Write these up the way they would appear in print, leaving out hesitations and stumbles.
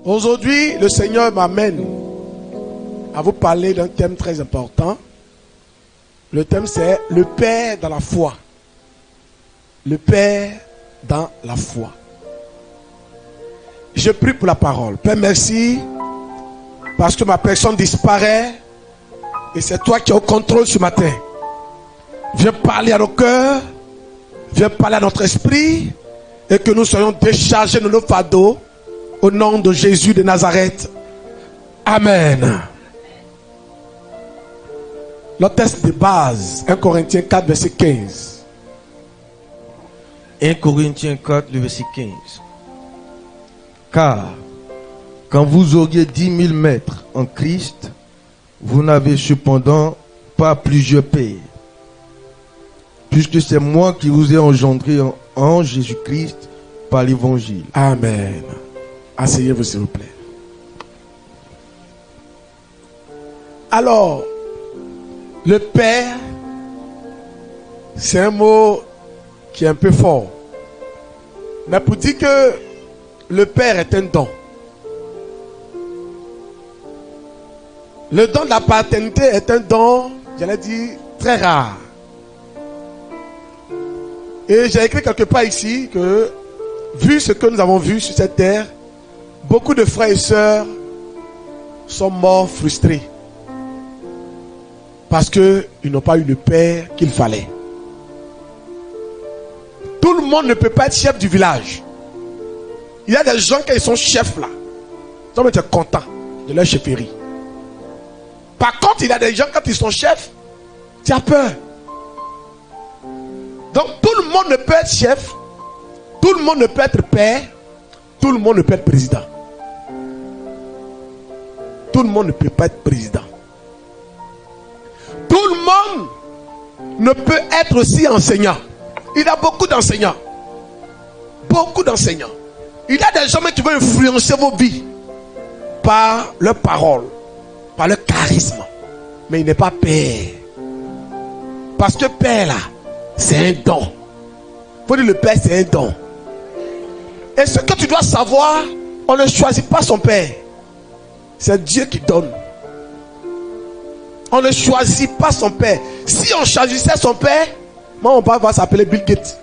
Aujourd'hui, le Seigneur m'amène à vous parler d'un thème très important. Le thème, c'est le Père dans la foi. Le Père dans la foi. Je prie pour la parole. Père, merci, parce que ma personne disparaît et c'est toi qui es au contrôle ce matin. Viens parler à nos cœurs, viens parler à notre esprit et que nous soyons déchargés de nos fardeaux au nom de Jésus de Nazareth. Amen. Le texte de base, 1 Corinthiens 4, verset 15. 1 Corinthiens 4, le verset 15. Car, quand vous auriez 10 000 maîtres en Christ, vous n'avez cependant pas plusieurs pères. Puisque c'est moi qui vous ai engendré en Jésus-Christ par l'évangile. Amen. Asseyez-vous s'il vous plaît. Alors, le Père, c'est un mot qui est un peu fort. Mais pour dire que le Père est un don. Le don de la paternité est un don, j'allais dire, très rare. Et j'ai écrit quelque part ici que, vu ce que nous avons vu sur cette terre, beaucoup de frères et sœurs sont morts frustrés. Parce qu'ils n'ont pas eu le père qu'il fallait. Tout le monde ne peut pas être chef du village. Il y a des gens qui sont chefs là. Ils sont contents de leur chefferie. Par contre, il y a des gens quand ils sont chefs, tu as peur. Donc tout le monde ne peut être chef. Tout le monde ne peut être père. Tout le monde ne peut être président. Tout le monde ne peut pas être président. Tout le monde ne peut être aussi enseignant. Il y a beaucoup d'enseignants. Beaucoup d'enseignants. Il y a des gens qui veulent influencer vos vies par leur parole, par leur charisme. Mais il n'est pas père. Parce que père là, c'est un don. Il faut dire le père c'est un don. Et ce que tu dois savoir, on ne choisit pas son père. C'est Dieu qui donne. On ne choisit pas son père. Si on choisissait son père, moi mon père va s'appeler Bill Gates.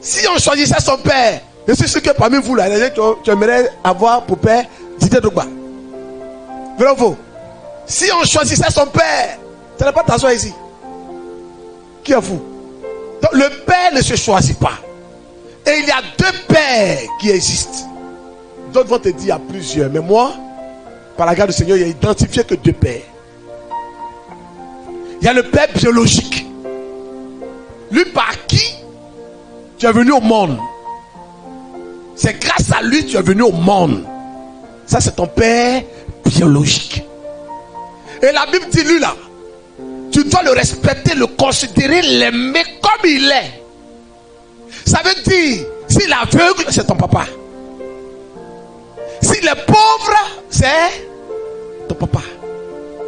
Si on choisissait son père, je suis sûr que parmi vous là, il y a des gens qui aimeraient avoir pour père Didier Drogba. Vrai ou faux? Si on choisissait son père, tu n'as pas t'asseoir ici. Qui est fou? Donc le père ne se choisit pas. Et il y a deux pères qui existent. D'autres vont te dire il y a plusieurs. Mais moi, par la grâce du Seigneur, il n'y a identifié que deux pères. Il y a le père biologique. Lui par qui tu es venu au monde. C'est grâce à lui que tu es venu au monde. Ça c'est ton père biologique. Et la Bible dit lui là, tu dois le respecter, le considérer, l'aimer comme il est. Ça veut dire, s'il est aveugle, c'est ton papa. S'il est pauvre, c'est ton papa.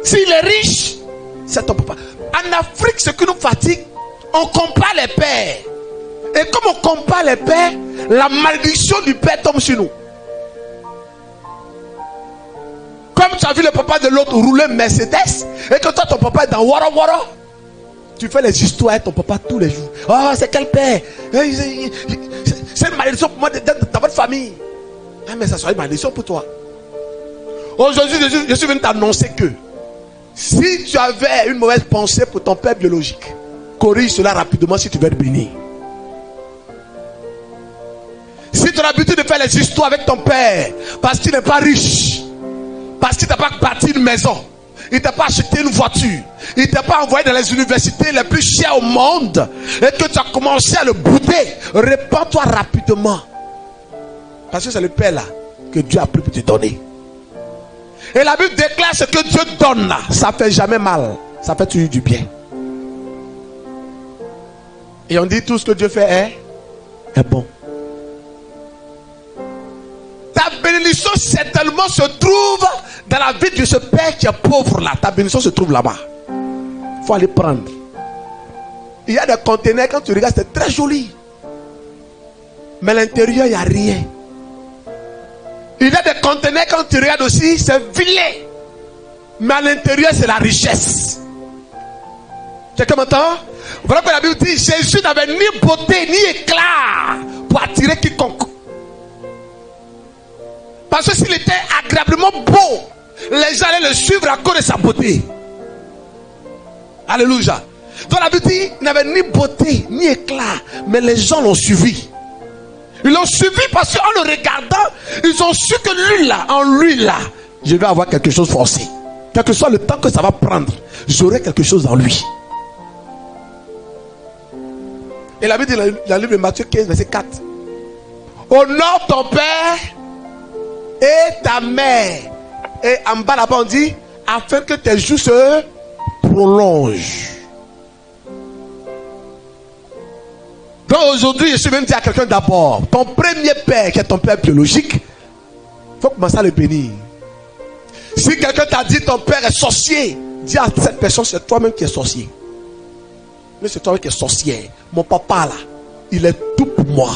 S'il est riche, c'est ton papa. En Afrique, ce qui nous fatigue, on compare les pères. Et comme on compare les pères, la malédiction du père tombe sur nous. Comme tu as vu le papa de l'autre rouler Mercedes, et que toi ton papa est dans Wara Wara, tu fais les histoires avec ton papa tous les jours. Oh, c'est quel père? C'est une malédiction pour moi d'être dans votre famille. Ah, mais ça sera une malédiction pour toi. Aujourd'hui, je suis venu t'annoncer que si tu avais une mauvaise pensée pour ton père biologique, corrige cela rapidement si tu veux être béni. Si tu as l'habitude de faire les histoires avec ton père, parce qu'il n'est pas riche, parce qu'il n'a pas bâti une maison, il ne t'a pas acheté une voiture, il ne t'a pas envoyé dans les universités les plus chères au monde, et que tu as commencé à le bouder, répands-toi rapidement. Parce que c'est le Père là que Dieu a pris pour te donner. Et la Bible déclare ce que Dieu donne là, ça fait jamais mal, ça fait toujours du bien. Et on dit tout ce que Dieu fait est bon. Ta bénédiction certainement se trouve dans la vie de ce père qui est pauvre là. Ta bénédiction se trouve là-bas. Il faut aller prendre. Il y a des conteneurs, quand tu regardes, c'est très joli. Mais à l'intérieur, il n'y a rien. Il y a des conteneurs, quand tu regardes aussi, c'est vilain. Mais à l'intérieur, c'est la richesse. Quelqu'un m'entend? Voilà que la Bible dit, Jésus n'avait ni beauté, ni éclat pour attirer quiconque. Parce que s'il était agréablement beau, les gens allaient le suivre à cause de sa beauté. Alléluia. Donc la Bible dit, il n'avait ni beauté, ni éclat, mais les gens l'ont suivi. Ils l'ont suivi parce qu'en le regardant, ils ont su que lui là, en lui là, je vais avoir quelque chose forcé. Quel que soit le temps que ça va prendre, j'aurai quelque chose en lui. Et la Bible dit dans le livre de Matthieu 15, verset 4. Honore ton père et ta mère. Et en bas là-bas on dit, afin que tes jours se prolongent. Donc aujourd'hui, je suis venu dire à quelqu'un d'abord, ton premier père qui est ton père biologique, il faut commencer à le bénir. Si quelqu'un t'a dit ton père est sorcier, dis à cette personne, c'est toi-même qui es sorcier. Mais c'est toi qui es sorcière. Mon papa là, il est tout pour moi.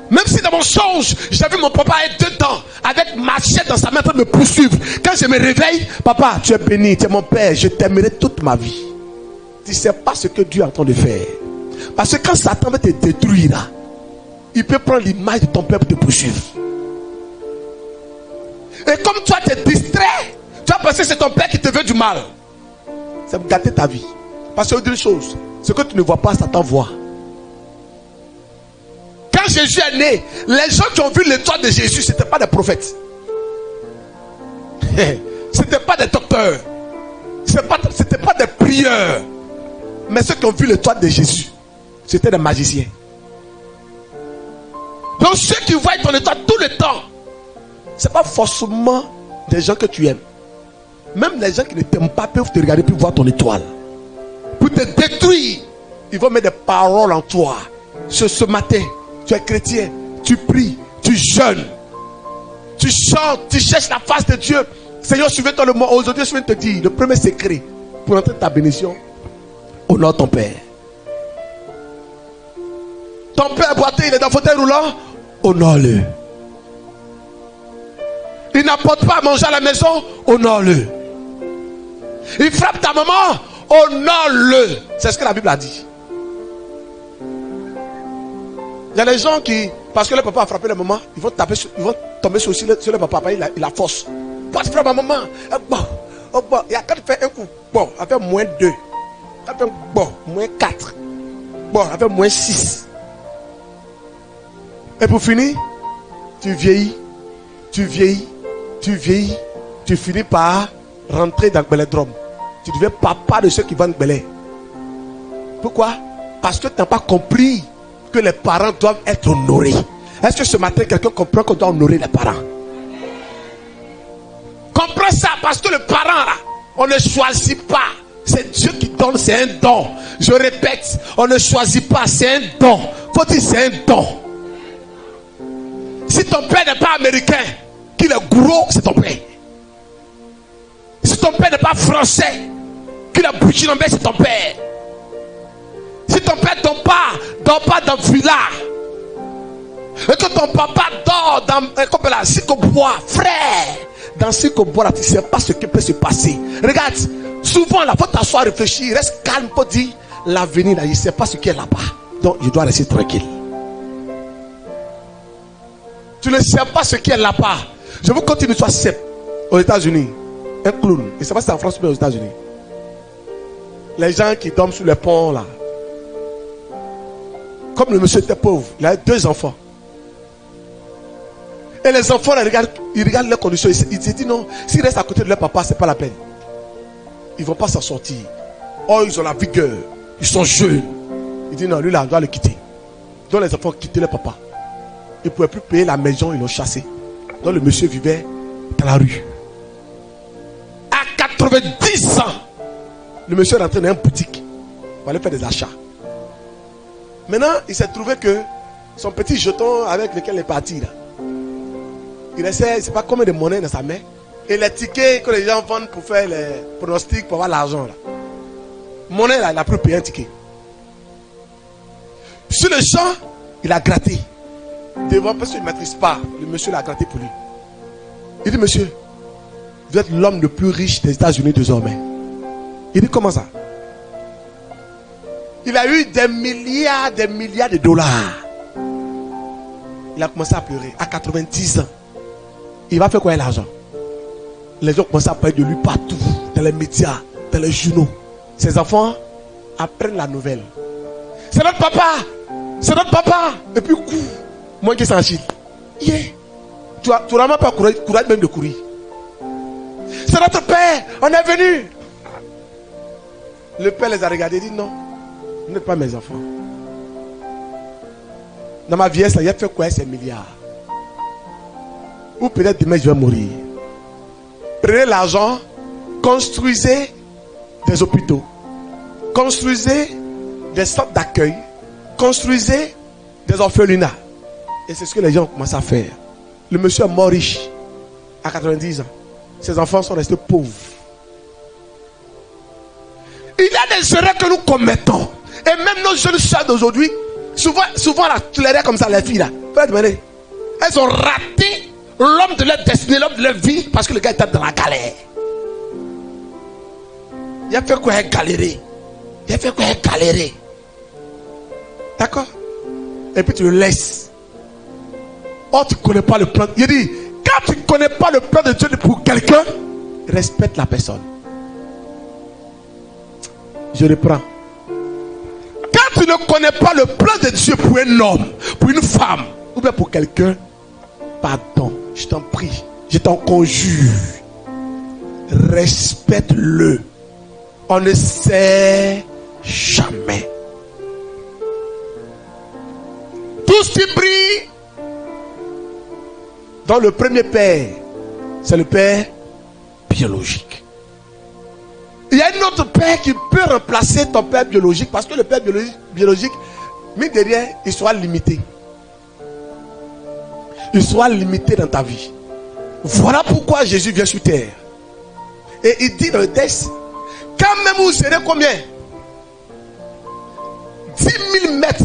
Même si dans mon songe, j'ai vu mon papa être dedans, avec machette dans sa main en train de me poursuivre. Quand je me réveille, papa, tu es béni, tu es mon père, je t'aimerai toute ma vie. Tu ne sais pas ce que Dieu est en train de faire. Parce que quand Satan veut te détruire là, il peut prendre l'image de ton père pour te poursuivre. Et comme toi tu es distrait, tu vas penser que c'est ton père qui te veut du mal. Ça va gâter ta vie. Parce que une chose, ce que tu ne vois pas, Satan voit. Quand Jésus est né, les gens qui ont vu l'étoile de Jésus, ce n'étaient pas des prophètes. Ce n'étaient pas des docteurs. Ce n'étaient pas des prieurs. Mais ceux qui ont vu l'étoile de Jésus, c'était des magiciens. Donc ceux qui voient ton étoile tout le temps, ce n'est pas forcément des gens que tu aimes. Même les gens qui ne t'aiment pas peuvent te regarder puis voir ton étoile. Pour te détruire, ils vont mettre des paroles en toi. Ce matin, tu es chrétien, tu pries, tu jeûnes, tu chantes, tu cherches la face de Dieu. Seigneur, suivez-toi le mot. Aujourd'hui, je viens de te dire, le premier secret pour entrer ta bénédiction, honore ton père. Ton père boité, il est dans le fauteuil roulant, honore-le. Il n'apporte pas à manger à la maison, honore-le. Il frappe ta maman, honore-le. C'est ce que la Bible a dit. Il y a des gens qui, parce que le papa a frappé la maman, ils vont tomber sur le papa, il a force. Pas frapper ma maman. Bon. Il y a quand il fait un coup, bon, elle fait moins 2. Elle fait bon, moins 4. Bon, elle fait moins 6. Et pour finir, tu vieillis, tu finis par rentrer dans le Belledrome. Tu deviens papa de ceux qui vendent Belé. Pourquoi? Parce que tu n'as pas compris que les parents doivent être honorés. Est-ce que ce matin quelqu'un comprend qu'on doit honorer les parents? Comprends ça, parce que le parent là, on ne choisit pas. C'est Dieu qui donne, c'est un don. Je répète, on ne choisit pas, c'est un don. Faut dire c'est un don. Si ton père n'est pas américain, qu'il est gros, c'est ton père. Si ton père n'est pas français, qu'il est burkinabé, c'est ton père. Si ton père dort pas dans le villa, et que ton papa dort dans la Sikobois, frère, dans Sikobois, là, tu ne sais pas ce qui peut se passer. Regarde, souvent là, il faut t'asseoir, réfléchir, reste calme pour dire l'avenir là, je ne sais pas ce qui est là-bas. Donc je dois rester tranquille. Tu ne sais pas ce qui est là-bas. Je veux continuer toi aux États-Unis. Un clown. Et c'est pas si c'est en France mais aux États-Unis. Les gens qui dorment sur les ponts là. Comme le monsieur était pauvre, il a 2 enfants. Et les enfants là, ils regardent leurs conditions. Ils se disent non, s'ils restent à côté de leur papa, c'est pas la peine. Ils ne vont pas s'en sortir. Oh, ils ont la vigueur. Ils sont jeunes. Il dit non, lui là, on doit le quitter. Donc les enfants ont quitté leur papa. Ils ne pouvaient plus payer la maison, ils l'ont chassé. Donc le monsieur vivait dans la rue. À 90 ans, le monsieur est rentré dans une boutique pour aller faire des achats. Maintenant, il s'est trouvé que son petit jeton avec lequel il est parti là, il restait, je ne sais pas combien de monnaie dans sa main. Et les tickets que les gens vendent pour faire les pronostics, pour avoir l'argent là. Monnaie là, il a pu payer un ticket. Sur le champ, il a gratté. devant, parce qu'il ne maîtrise pas. Le monsieur l'a gratté pour lui. Il dit, monsieur, vous êtes l'homme le plus riche des États-Unis désormais. Il dit, comment ça? Il a eu des milliards de dollars. Il a commencé à pleurer à 90 ans. Il va faire quoi avec l'argent? Les gens commencent à parler de lui partout, dans les médias, dans les journaux. Ses enfants apprennent la nouvelle. C'est notre papa! C'est notre papa! Et puis, moi qui s'en chie. Yeah. Tu n'as même pas courage même de courir. C'est notre père! On est venu! Le père les a regardés et dit non, vous n'êtes pas mes enfants. Dans ma vieillesse, il a fait quoi ces milliards? Ou peut-être demain je vais mourir. Prenez l'argent, construisez des hôpitaux, construisez des centres d'accueil, construisez des orphelinats. Et c'est ce que les gens commencent à faire. Le monsieur est mort riche à 90 ans. Ses enfants sont restés pauvres. Il y a des erreurs que nous commettons. Et même nos jeunes soeurs d'aujourd'hui, souvent la tolérer comme ça, les filles là. Elles ont raté l'homme de leur destinée, l'homme de leur vie, parce que le gars était dans la galère. Il a fait quoi galérer? Il a fait quoi galérer? D'accord? Et puis tu le laisses. Oh, tu ne connais pas le plan. Il dit, quand tu ne connais pas le plan de Dieu pour quelqu'un, respecte la personne. Je reprends. Quand tu ne connais pas le plan de Dieu pour un homme, pour une femme, ou bien pour quelqu'un, pardon, je t'en prie, je t'en conjure, respecte-le. On ne sait jamais. Tout ce qui brille dans le premier père, c'est le père biologique. Il y a un autre père qui peut remplacer ton père biologique, parce que le père biologique, mais derrière, il sera limité. Il sera limité dans ta vie. Voilà pourquoi Jésus vient sur terre. Et il dit dans le texte, quand même vous serez combien? 10 000 mètres.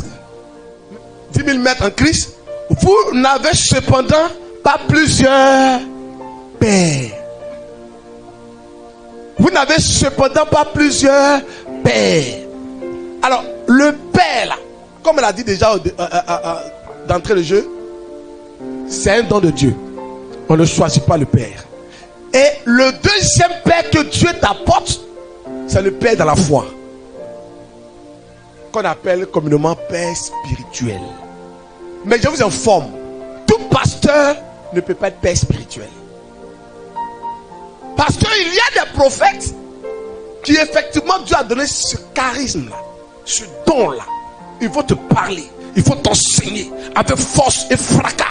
10 000 mètres en Christ. Vous n'avez cependant pas plusieurs pères. Vous n'avez cependant pas plusieurs pères. Alors, le père là, comme elle a dit déjà d'entrée de jeu, c'est un don de Dieu. On ne choisit pas le père. Et le deuxième père que Dieu t'apporte, c'est le père dans la foi, qu'on appelle communément père spirituel. Mais je vous informe, tout pasteur ne peut pas être père spirituel. Parce qu'il y a des prophètes qui effectivement Dieu a donné ce charisme-là, ce don-là. Il faut te parler, il faut t'enseigner avec force et fracas,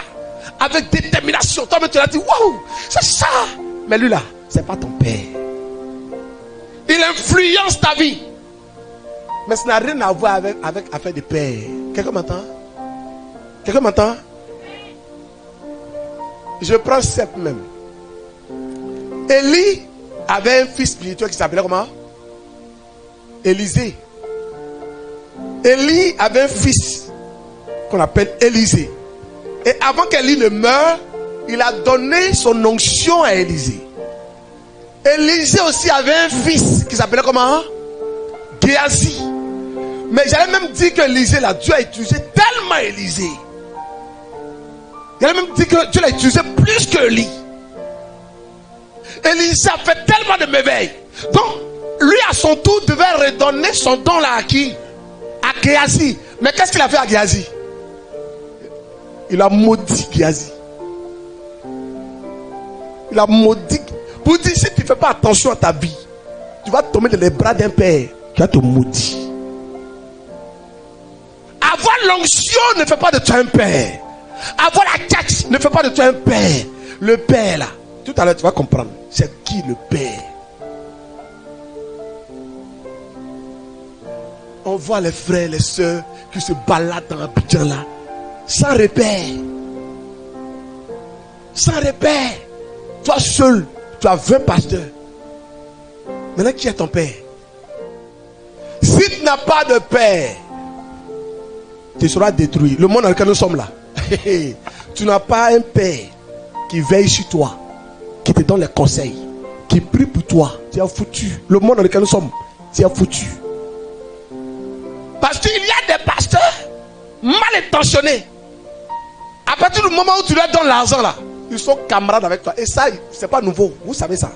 avec détermination. Toi-même tu l'as dit, waouh, c'est ça. Mais lui là, c'est pas ton père. Il influence ta vie. Mais ça n'a rien à voir avec affaire de père. Quelqu'un m'entend? Quelqu'un m'entend? Je prends Seth même. Élie avait un fils spirituel qui s'appelait comment? Élisée. Élie avait un fils qu'on appelle Élisée. Et avant qu'Élie ne meure, il a donné son onction à Élisée. Élisée aussi avait un fils qui s'appelait comment? Géasi. Mais j'allais même dire que Élisée, là, Dieu a utilisé tellement Élisée. J'allais même dire que Dieu l'a utilisé plus que Élie. Élisée a fait tellement de merveilles. Donc, lui à son tour devait redonner son don là à qui? À Géasi. Mais qu'est-ce qu'il a fait à Géasi? Il a maudit Géasi. Il a maudit. Pour dire, si tu ne fais pas attention à ta vie, tu vas tomber dans les bras d'un père qui va te maudire. Avoir l'onction ne fait pas de toi un père. Avoir la tête ne fait pas de toi un père. Le père là, tout à l'heure tu vas comprendre. C'est qui le père? On voit les frères, les sœurs qui se baladent dans Abidjan là, sans repère. Sans repère. Toi seul, tu as 20 pasteurs. Maintenant, qui est ton père? Si tu n'as pas de père, tu seras détruit. Le monde dans lequel nous sommes là, Tu n'as pas un père qui veille sur toi, qui te donne les conseils, qui prie pour toi. Tu es foutu. Le monde dans lequel nous sommes, tu es foutu. Parce qu'il y a des pasteurs mal intentionnés. À partir du moment où tu leur donnes l'argent là, ils sont camarades avec toi. Et ça, c'est pas nouveau. Vous savez ça.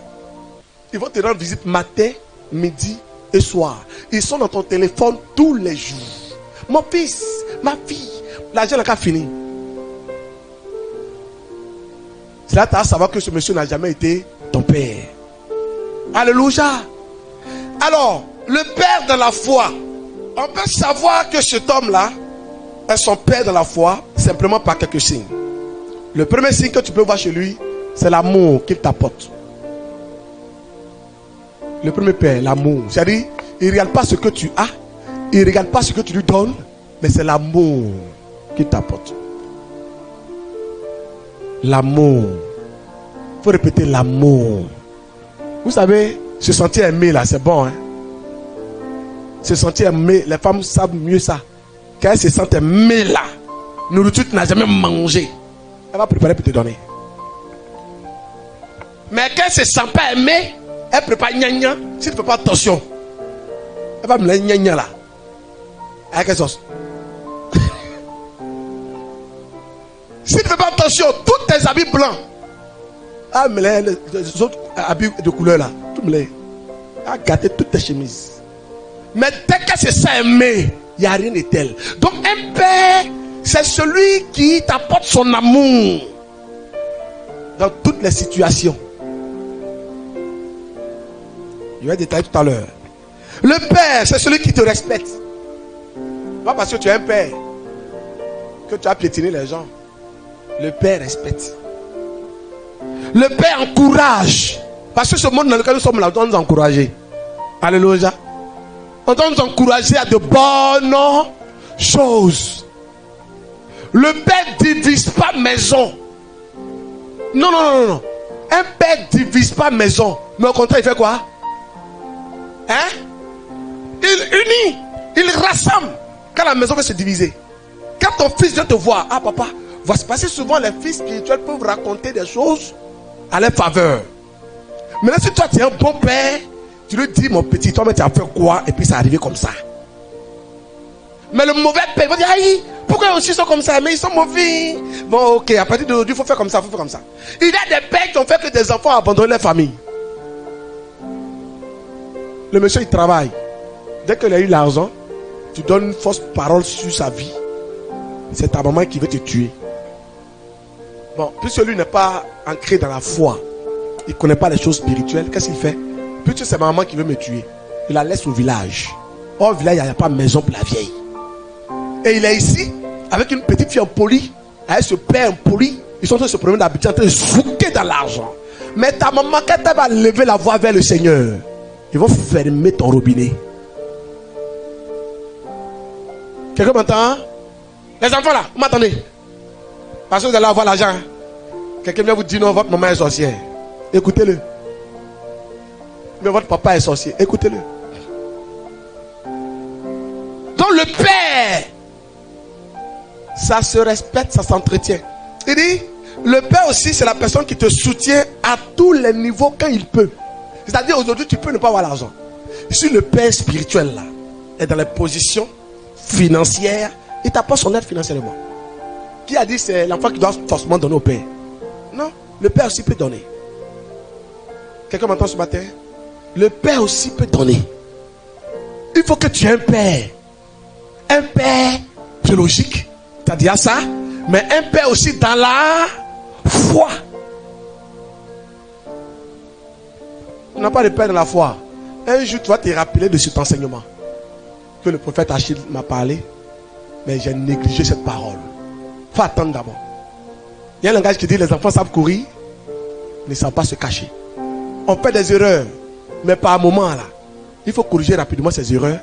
Ils vont te rendre visite matin, midi et soir. Ils sont dans ton téléphone tous les jours. Mon fils, ma fille, l'argent n'a qu'à finir. C'est là que tu vas savoir que ce monsieur n'a jamais été ton père. Alléluia. Alors, le père de la foi. On peut savoir que cet homme-là est son père de la foi simplement par quelques signes. Le premier signe que tu peux voir chez lui, c'est l'amour qu'il t'apporte. Le premier père, l'amour. C'est-à-dire, il ne regarde pas ce que tu as, il ne regarde pas ce que tu lui donnes, mais c'est l'amour qu'il t'apporte. L'amour. Il faut répéter l'amour. Vous savez, se sentir aimé là, c'est bon. Hein? Se sentir aimé, les femmes savent mieux ça. Quand elles se sentent aimées là, nourriture tu n'as jamais mangé, elle va préparer pour te donner. Mais quand elle ne se sent pas aimée, elle prépare gna gna. Si tu ne fais pas attention, elle va me la gna gna là. Avec quelle sauce? Si tu ne fais pas attention, tous tes habits blancs, elle me les autres habits de couleur là, tout me les a gâté toutes tes chemises. Mais dès qu'elle se sent aimée, il n'y a rien de tel. Donc un père, c'est celui qui t'apporte son amour dans toutes les situations. Je vais détailler tout à l'heure. Le père, c'est celui qui te respecte. Pas parce que tu es un père que tu as piétiné les gens. Le père respecte. Le père encourage. Parce que ce monde dans lequel nous sommes là, on doit nous encourager. Alléluia. On doit nous encourager à de bonnes choses. Le père ne divise pas maison. Non, non, non, non. Un père ne divise pas maison. Mais au contraire, il fait quoi? Hein? Il unit. Il rassemble. Quand la maison veut se diviser. Quand ton fils vient te voir. Ah papa. Voici, parce que souvent les fils spirituels peuvent raconter des choses à leur faveur. Maintenant si toi tu es un bon père, tu lui dis mon petit, toi mais tu as fait quoi? Et puis c'est arrivé comme ça. Mais le mauvais père, il va dire, aïe, pourquoi aussi ils sont comme ça? Mais ils sont mauvais. Bon ok, à partir d'aujourd'hui, il faut faire comme ça, il faut faire comme ça. Il y a des pères qui ont fait que des enfants abandonnent leur famille. Le monsieur il travaille. Dès qu'il a eu l'argent, tu donnes une fausse parole sur sa vie. C'est ta maman qui veut te tuer. Bon, puisque lui n'est pas ancré dans la foi, il ne connaît pas les choses spirituelles, qu'est-ce qu'il fait? Puisque c'est ma maman qui veut me tuer, il la laisse au village. Au village, il n'y a pas de maison pour la vieille. Et il est ici, avec une petite fille impolie, avec ce père impoli, ils sont en train de se promener d'habitude, en train de souquer dans l'argent. Mais ta maman, quand elle va lever la voix vers le Seigneur, ils vont fermer ton robinet. Quelqu'un m'entend? Les enfants là, vous m'attendez? Parce que vous allez avoir l'argent. Quelqu'un vient vous dire non, votre maman est sorcière. Écoutez-le. Mais votre papa est sorcier. Écoutez-le. Donc le père, ça se respecte, ça s'entretient. Il dit, le père aussi, c'est la personne qui te soutient à tous les niveaux quand il peut. C'est-à-dire aujourd'hui, tu peux ne pas avoir l'argent. Si le père spirituel là est dans les positions financières, il t'apporte son aide financièrement. Qui a dit c'est l'enfant qui doit forcément donner au père? Non, le père aussi peut donner. Quelqu'un m'entend ce matin? Le père aussi peut donner. Il faut que tu aies un père. Un père biologique, c'est-à-dire ça, mais un père aussi dans la foi. On n'a pas de père dans la foi. Un jour, tu vas te rappeler de cet enseignement que le prophète Achille m'a parlé, mais j'ai négligé cette parole. Il faut attendre d'abord. Il y a un langage qui dit les enfants savent courir, mais ne savent pas se cacher. On fait des erreurs, mais par moment là, il faut corriger rapidement ces erreurs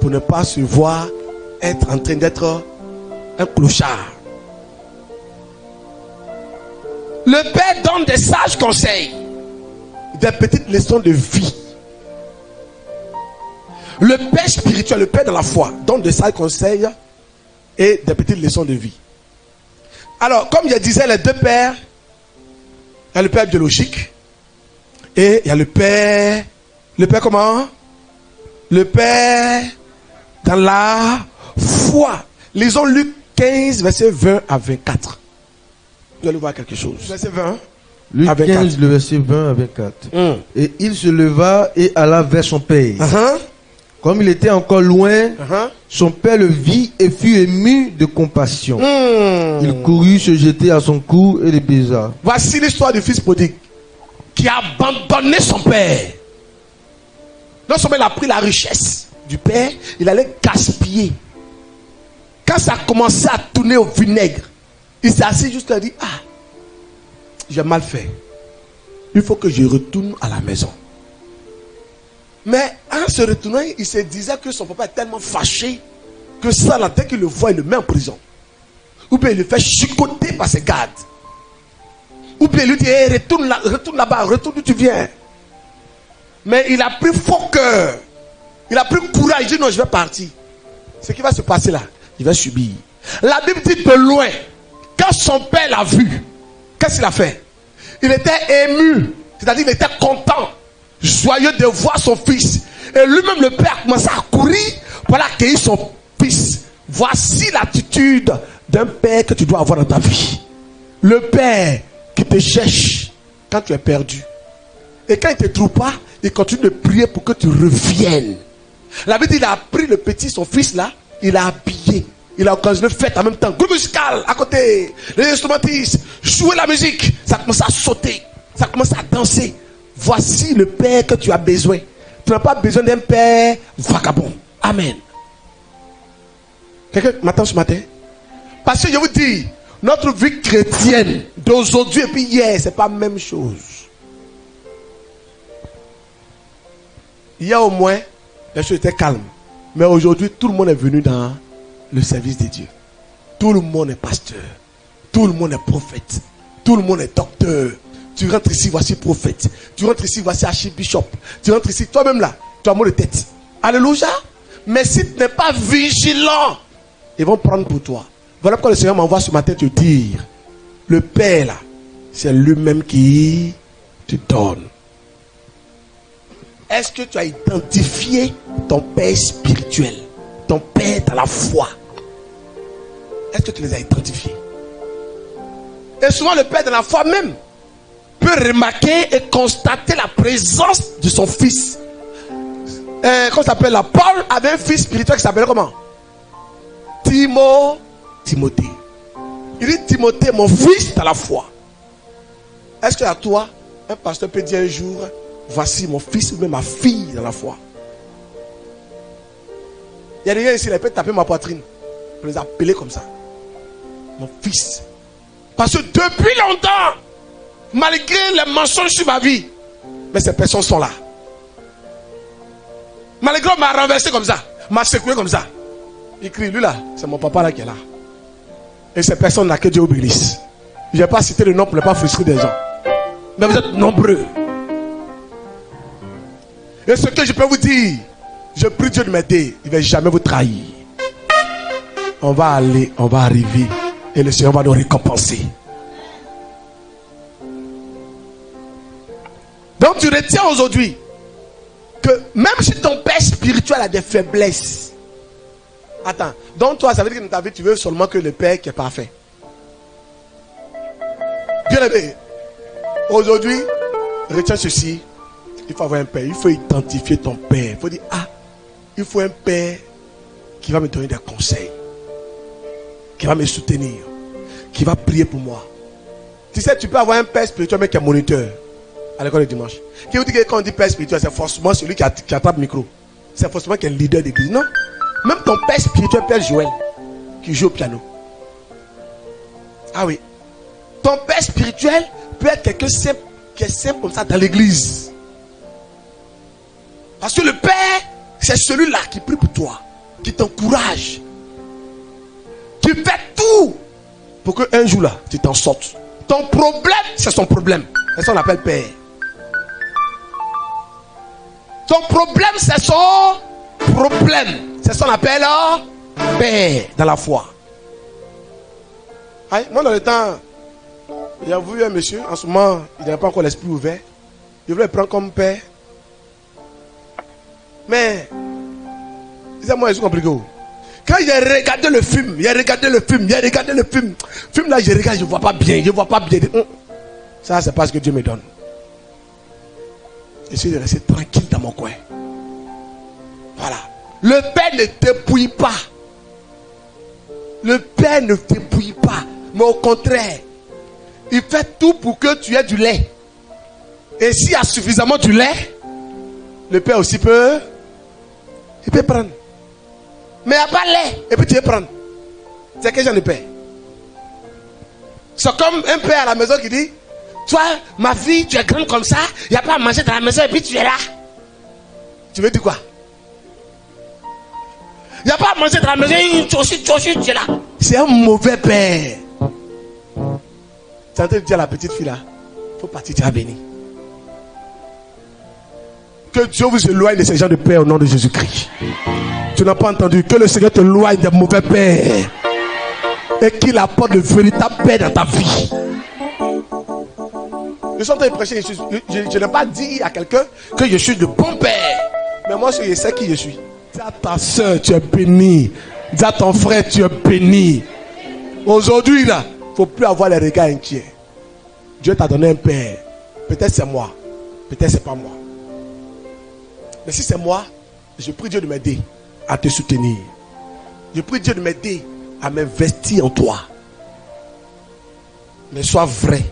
pour ne pas se voir être en train d'être un clochard. Le père donne des sages conseils, des petites leçons de vie. Le père spirituel, le père de la foi, donne des sages conseils et des petites leçons de vie. Alors, comme je disais, les deux pères, il y a le père biologique et il y a le père comment? Le père dans la foi. Lisons Luc 15, verset 20 à 24. Vous allez voir quelque chose. Verset 20. Luc à 24. 15, le verset 20 à 24. Et il se leva et alla vers son père. Comme il était encore loin, son père le vit et fut ému de compassion. Il courut se jeter à son cou et le baisa. Voici l'histoire du fils prodigue qui a abandonné son père. Non seulement il a pris la richesse du père, il allait gaspiller. Quand ça a commencé à tourner au vinaigre, il s'est assis juste et a dit, ah, j'ai mal fait. Il faut que je retourne à la maison. Mais en se retournant, il se disait que son papa est tellement fâché que ça, là, dès qu'il le voit, il le met en prison. Ou bien il le fait chicoter par ses gardes. Ou bien il lui dit, hey, retourne là-bas, retourne d'où tu viens. Mais il a pris fort cœur. Il a pris courage. Il dit, non, je vais partir. Ce qui va se passer là, il va subir. La Bible dit de loin, quand son père l'a vu, qu'est-ce qu'il a fait? Il était ému. C'est-à-dire qu'il était content, joyeux de voir son fils. Et lui-même, le père, a commencé à courir pour aller accueillir son fils. Voici l'attitude d'un père que tu dois avoir dans ta vie. Le père qui te cherche quand tu es perdu. Et quand il ne te trouve pas, il continue de prier pour que tu reviennes. La Bible dit, il a pris le petit, son fils là, il l'a habillé. Il a occasionné fête en même temps. Groupe musical à côté. Les instrumentistes, jouer la musique. Ça commence à sauter. Ça commence à danser. Voici le père que tu as besoin. Tu n'as pas besoin d'un père vagabond. Amen. Quelqu'un m'attend ce matin? Parce que je vous dis, notre vie chrétienne d'aujourd'hui et puis hier, c'est pas la même chose. Hier au moins, les choses étaient calmes. Mais aujourd'hui, tout le monde est venu dans le service de Dieu. Tout le monde est pasteur. Tout le monde est prophète. Tout le monde est docteur. Tu rentres ici, voici prophète. Tu rentres ici, voici archibishop. Tu rentres ici, toi-même là, tu as mal de tête. Alléluia. Mais si tu n'es pas vigilant, ils vont prendre pour toi. Voilà pourquoi le Seigneur m'envoie ce matin te dire, le Père là, c'est lui-même qui te donne. Est-ce que tu as identifié ton Père spirituel, ton Père dans la foi? Est-ce que tu les as identifiés? Et souvent le Père dans la foi même peut remarquer et constater la présence de son fils. Comment ça s'appelle là? Paul avait un fils spirituel qui s'appelait comment? Timothée. Il dit, Timothée, mon fils dans la foi. Est-ce que à toi, un pasteur peut dire un jour, voici mon fils ou même ma fille dans la foi? Il y a des gens ici, ils peuvent taper ma poitrine. Je les appeler comme ça. Mon fils. Parce que depuis longtemps, malgré les mensonges sur ma vie, mais ces personnes sont là. Malgré on m'a renversé comme ça, m'a secoué comme ça. Il crie, lui là, c'est mon papa là qui est là. Et ces personnes là que Dieu bénisse. Je ne vais pas citer le nom pour ne pas frustrer des gens. Mais vous êtes nombreux. Et ce que je peux vous dire, je prie Dieu de m'aider. Il ne va jamais vous trahir. On va aller, on va arriver. Et le Seigneur va nous récompenser. Donc tu retiens aujourd'hui que même si ton père spirituel a des faiblesses, attends, donc toi ça veut dire que dans ta vie tu veux seulement que le père qui est parfait. Bien aimé, aujourd'hui, retiens ceci. Il faut avoir un père, il faut identifier ton père. Il faut dire, ah, il faut un père qui va me donner des conseils, qui va me soutenir, qui va prier pour moi. Tu sais, tu peux avoir un père spirituel mais qui est moniteur à l'école le dimanche. Qui vous dit que quand on dit père spirituel, c'est forcément celui qui attrape le micro. C'est forcément qui est leader d'église. Non. Même ton père spirituel, Père Joël, qui joue au piano. Ah oui. Ton père spirituel peut être quelqu'un simple, qui est simple comme ça dans l'église. Parce que le père, c'est celui-là qui prie pour toi, qui t'encourage, qui fait tout pour qu'un jour là, tu t'en sortes. Ton problème, c'est son problème. C'est ça qu'on appelle père. Ton problème, c'est son problème. C'est ça qu'on appelle père dans la foi. Aïe, moi dans le temps, j'ai vu un monsieur, en ce moment, il n'avait pas encore l'esprit ouvert. Je voulais le prendre comme père. Mais, c'est moi, c'est compliqué. Quand j'ai regardé le film, film là, je regarde, je vois pas bien. Ça, c'est pas ce que Dieu me donne. Je suis resté tranquille dans mon coin. Voilà. Le Père ne dépouille pas. Le Père ne dépouille pas. Mais au contraire, il fait tout pour que tu aies du lait. Et s'il y a suffisamment du lait, le Père aussi peut. Il peut prendre. Mais il n'y a pas de lait. Et puis tu veux prendre. C'est quel genre de père? C'est comme un père à la maison qui dit: toi, ma fille, tu es grande comme ça, il n'y a pas à manger dans la maison et puis tu es là. Tu veux dire quoi? Il n'y a pas à manger dans la maison, toi aussi, tu es là. C'est un mauvais père. Tu es en train de dire à la petite fille là: il faut partir, tu as béni. Que Dieu vous éloigne de ces gens de père au nom de Jésus-Christ. Tu n'as pas entendu? Que le Seigneur te éloigne des mauvais pères et qu'il apporte le véritable paix dans ta vie. Je suis en train de prêcher. Je n'ai pas dit à quelqu'un que je suis le bon père. Mais moi, je sais qui je suis. Dis à ta soeur, tu es béni. Dis à ton frère, tu es béni. Aujourd'hui, là, il ne faut plus avoir les regards inquiets. Dieu t'a donné un père. Peut-être c'est moi. Peut-être c'est pas moi. Mais si c'est moi, je prie Dieu de m'aider à te soutenir. Je prie Dieu de m'aider à m'investir en toi. Mais sois vrai.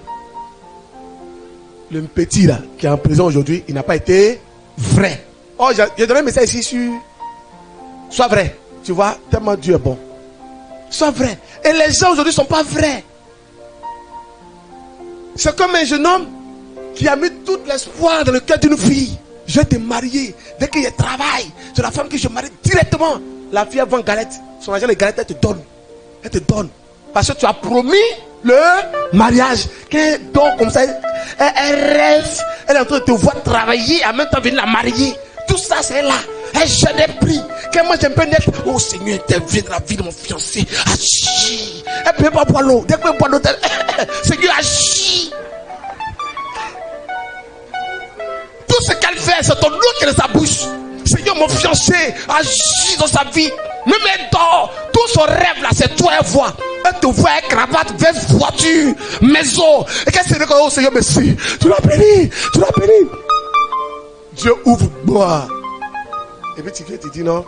Le petit là, qui est en prison aujourd'hui, il n'a pas été vrai. Oh, j'ai donné un message ici sur... Sois vrai. Tu vois, tellement Dieu est bon. Sois vrai. Et les gens aujourd'hui ne sont pas vrais. C'est comme un jeune homme qui a mis tout l'espoir dans le cœur d'une fille. Je vais te marier. Dès qu'il y a travail, c'est la femme que je marie directement. La fille vend galette. Son argent de galette, elle te donne. Elle te donne. Parce que tu as promis le mariage. Qu'elle donne comme ça. Elle rêve. Elle est en train de te voir travailler. En même temps, venir la marier. Tout ça, c'est là. Elle jeûne des prix. Qu'elle mange un peu net. Oh Seigneur, interviens dans la vie de mon fiancé. Agis. Elle ne peut pas boire l'eau. Dès qu'elle boit l'eau, Seigneur, agis. Tout ce qu'elle fait, c'est ton eau qui est dans sa bouche. Seigneur, mon fiancé, agis dans sa vie. Même elle dort. Tout son rêve là, c'est toi, elle voit. Elle te voit, elle cravate, veste, voiture, maison. Et qu'est-ce que c'est que, oh Seigneur, merci. Tu l'as béni. Tu l'as béni. Dieu ouvre moi. Et puis tu viens te dire non.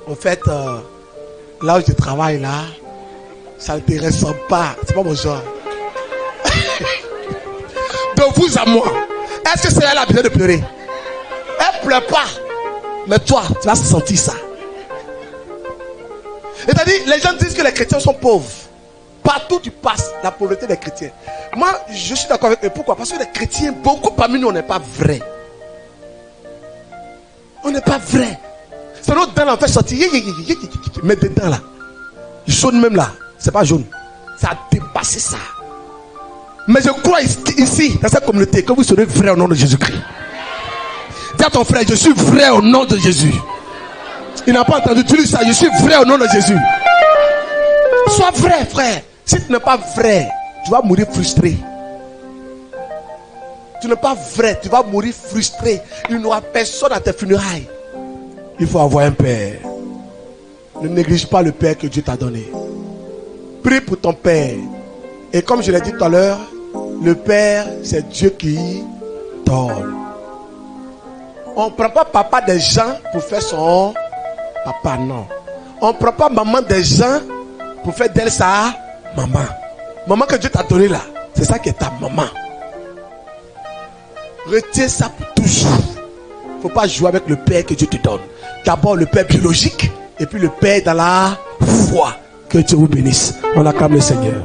En fait, là où je travaille là, ça ne te ressemble pas. C'est pas mon genre. De vous à moi. Est-ce que c'est elle a besoin de pleurer? Elle pleure pas. Mais toi, tu vas sentir ça. C'est-à-dire, les gens disent que les chrétiens sont pauvres. Partout tu passes, la pauvreté des chrétiens. Moi, je suis d'accord avec eux. Pourquoi? Parce que les chrétiens, beaucoup parmi nous, on n'est pas vrais. On n'est pas vrai. C'est notre dents en fait sortir. Mais dedans là, jaune même là, c'est pas jaune. Ça a dépassé ça. Mais je crois ici, dans cette communauté, que vous serez vrai au nom de Jésus-Christ. Dis à ton frère, je suis vrai au nom de Jésus. Il n'a pas entendu, tu dis ça, je suis vrai au nom de Jésus. Sois vrai, frère. Si tu n'es pas vrai, tu vas mourir frustré. Tu n'es pas vrai, tu vas mourir frustré. Il n'y aura personne à tes funérailles. Il faut avoir un père. Ne néglige pas le père que Dieu t'a donné. Prie pour ton père. Et comme je l'ai dit tout à l'heure, le père, c'est Dieu qui donne. On ne prend pas papa des gens pour faire son papa, non. On ne prend pas maman des gens pour faire d'elle sa maman. Maman que Dieu t'a donné là, c'est ça qui est ta maman. Retiens ça pour toujours. Il ne faut pas jouer avec le père que Dieu te donne. D'abord le père biologique et puis le père dans la foi. Que Dieu vous bénisse. On acclame le Seigneur.